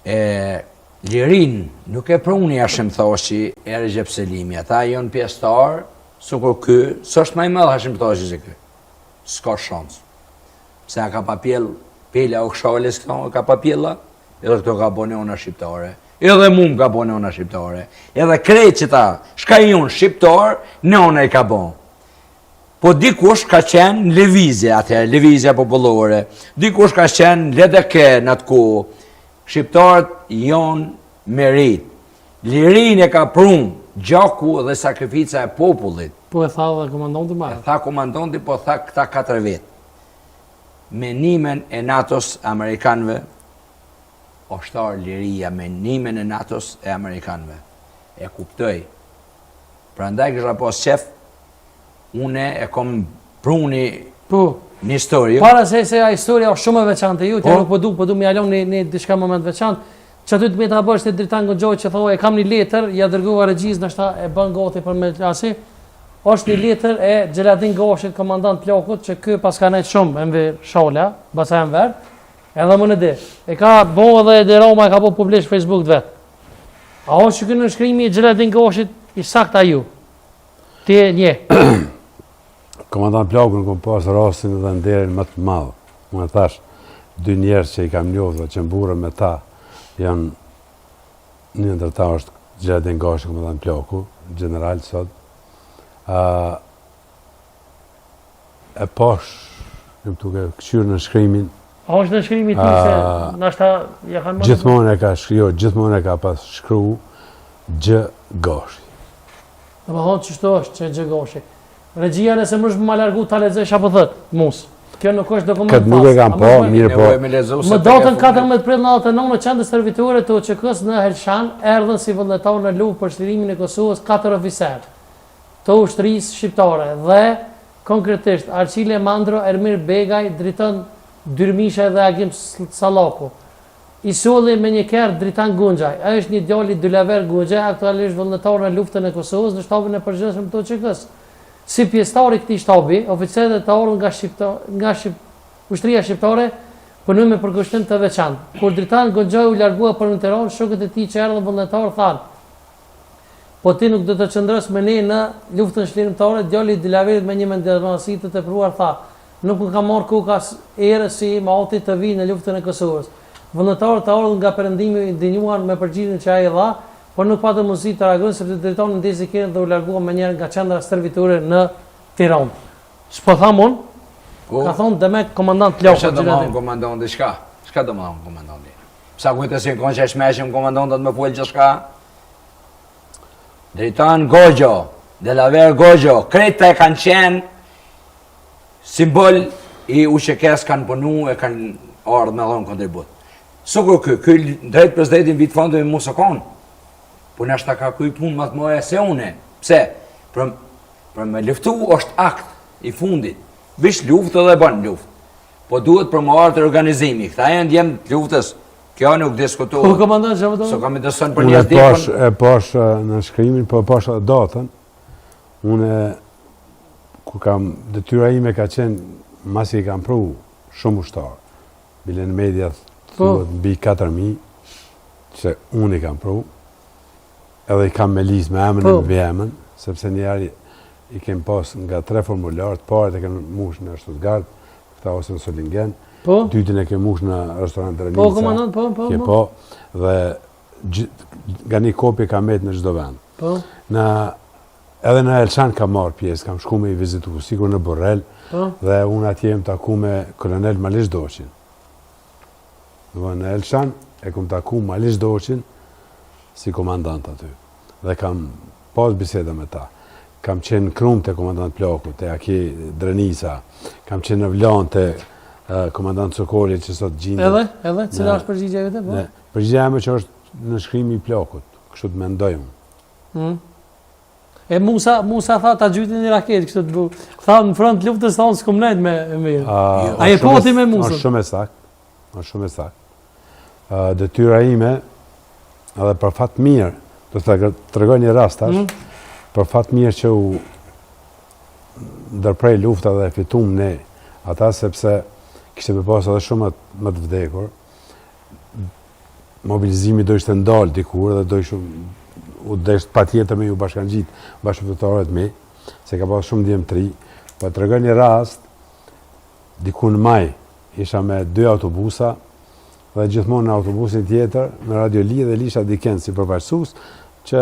Lirin nuk e pruni Hashim Thaçi e Recep Selimi. Ata janë pjesëtar, sukur ky, s'është më i madh Hashim Thaçi se ky. S'ka shans. Pse ka pa pjell, pela o kshales këto, ka pa pjella, edhe këto ka bone ona shqiptare. Edhe mum ka bone ona shqiptare. Edhe krejt që ta, shka jun shqiptar, në ona i ka bon. Po dikush ka qenë lëvizje atëherë, lëvizja popullore. Dikush ka qenë ledeke në atë kohë. Shqiptarët janë merit. Lirin e ka prun gjaku dhe sakrifica e popullit. Po e tha dhe komandanti marrë. E tha komandanti, po tha këta 4 vetë. Menimin e NATO-s Amerikanëve, oshtar liria, menimin e NATO-s e Amerikanëve. E kuptoj. Prandaj kisha pas qef, une e kom pruni një histori. Para se a historia është shumë e veçantë ju, nuk po du me jalon një diçka moment veçantë, që aty të me të abërsh të Dritan Goxhoj që thoi e kam një letër, ja dërgova regjiz nështa e bën gati për me qasi, është një letër e Xheladin Goshit, komandant plakut, që kë pas ka nejtë shumë e mve shala, basa e mver, edhe më në di. E ka bo edhe edhe Roma, e ka bo publish Facebook të vetë. A është që kënë nënshkrimi i Xheladin Goshit i sakta ju? Ti e nje. Komandant plakut në kom pas rastin dhe nderin më të madhë. Më thash, 2 njerës që i kam njohë dhe që mburë me ta, janë një ndër ta është Xheladin Goshi, komandant plaku, general sot. E posh, jem tuke këqyrë në shkrimin. A është në shkrimi ti se nashta ja kanë më... Gjithmonë e ka pas shkru Gjë Goshi. Dhe më thonë qështu është që Gjë Goshi. Regjia nëse më shmë ma largu ta lexosh apo thët, mos. Kjo nuk është dokument fast. Këtë nuk e kam po, mirë po. Më datën 14 prill 99 në qendrën servitore të OÇK-s në Elshan erdhën si vullnetar në luftë për shtirimin e Kosovës 4 oficerë të ushtrisë shqiptare dhe konkretisht Arçile Mandro, Ermir Begaj, Dritan Dyrmisha dhe Agim Sallaku. I solli me një kerr Dritan Gunxhaj. Ai është një djalë i Dylaver Gunxhaj, aktualisht vullnetar në luftën e Kosovës në shtabin e përgjithshëm të OÇK-s. Si pjesëtar i këtij shtabi, oficerët të ardhur nga ushtria shqiptare punuan me përkushtim të veçantë. Kur Dritan Gunxhaj u largua për në Tiranë, shokët e tij që erdhën vullnetar thanë: "Po ti nuk do të qëndrosh me ne në luftën shlirimtare?" Djali i Dylaverit me një mendjellësi të tepruar tha: "Nuk më ka marrë koka erë si mallti të vi në luftën e Kosovës." Vullnetarët të ardhur nga perëndimi i dinjuan me përgjigjen që ai dha, por nuk patën mundësi të reagojnë sepse Dritani ndezi kerën dhe u largua me njëherë nga qendra servitore në Tiranë. S'po tham unë, ka thonë dhe me komandant Plaku. Çfarë do të thonë komandanti çka? Çka do të thonë komandanti? Sa kujtë si konçë e shmeshëm komandantat me fol gjithçka. Dritan Goxho, Dylaver Goxho, krejta e kanë qenë simbol i UÇK-s, kanë punu e kanë ardhur me dhon kontribut. Sukur ky drejt presidentin vit fondove mos e kanë. Po nështë ta ka kuj punë më të mëdha se une. Pse? Për me luftu është akt i fundit. Vish luftë dhe bën luftë. Po duhet për më artë organizimi. Këta e ndjem të luftës. Kjo nuk diskutohet. Po komandant që vëtë? So kam i dëson për një dikon. E pash në shkrimin, po pash datën. Une, ku kam, detyra ime ka qenë, masi i kam pru shumë ushtarë. Bile në media thuhet mbi 4.000, që unë i kam pru. Edhe i kam me lisë me emën e më vjemën, sepse njerë i kem pas nga 3 formularët, parët e kem mush në Stuttgart, këta ose në Solingen, dytin e kem mush në restorant Drenica. Po, komandant, po. Dhe nga një kopje kam met në çdo vend. Edhe në Elshan kam marrë pjesë, kam shku me i vizitu, sikur në Borrell, dhe unë atje jem taku me kolonel Malish Doçin. Në Elshan e kum taku Malish Doçin, si komandant aty. Dhe kam pas biseda me ta. Kam qenë krum të komandant Plaku, të Aki Drenica. Kam qenë në Vlan të komandant Sokoli që sot gjinde. Edhe? Cila është përgjigja e vetë? Përgjigja e me që është në shkrimi i Plakut. Kështu të mendojmë. E Musa tha ta gjytin një raket, kështu të bu. Tha në front luftës tha unë s'kom nejt me mirë. A e poti me Musa? Është shumë e sakt. Detyra ime, edhe për fat mirë, do të tregoj një rast tash, për fat mirë që u ndërprej lufta dhe fitum ne ata, sepse kishte me pas edhe shumë më të vdekur. mobilizimi do ishte ndalë dikur dhe u desht pa tjetër me ju bashkangjit bashkëpunëtorët me, se ka pas shumë djemtëri, po të regoj një rast, diku në maj, isha me 2 autobusa, dhe gjithmonë në autobusin tjetër, me Radio Li dhe Lisha Diken si përfaqësues, që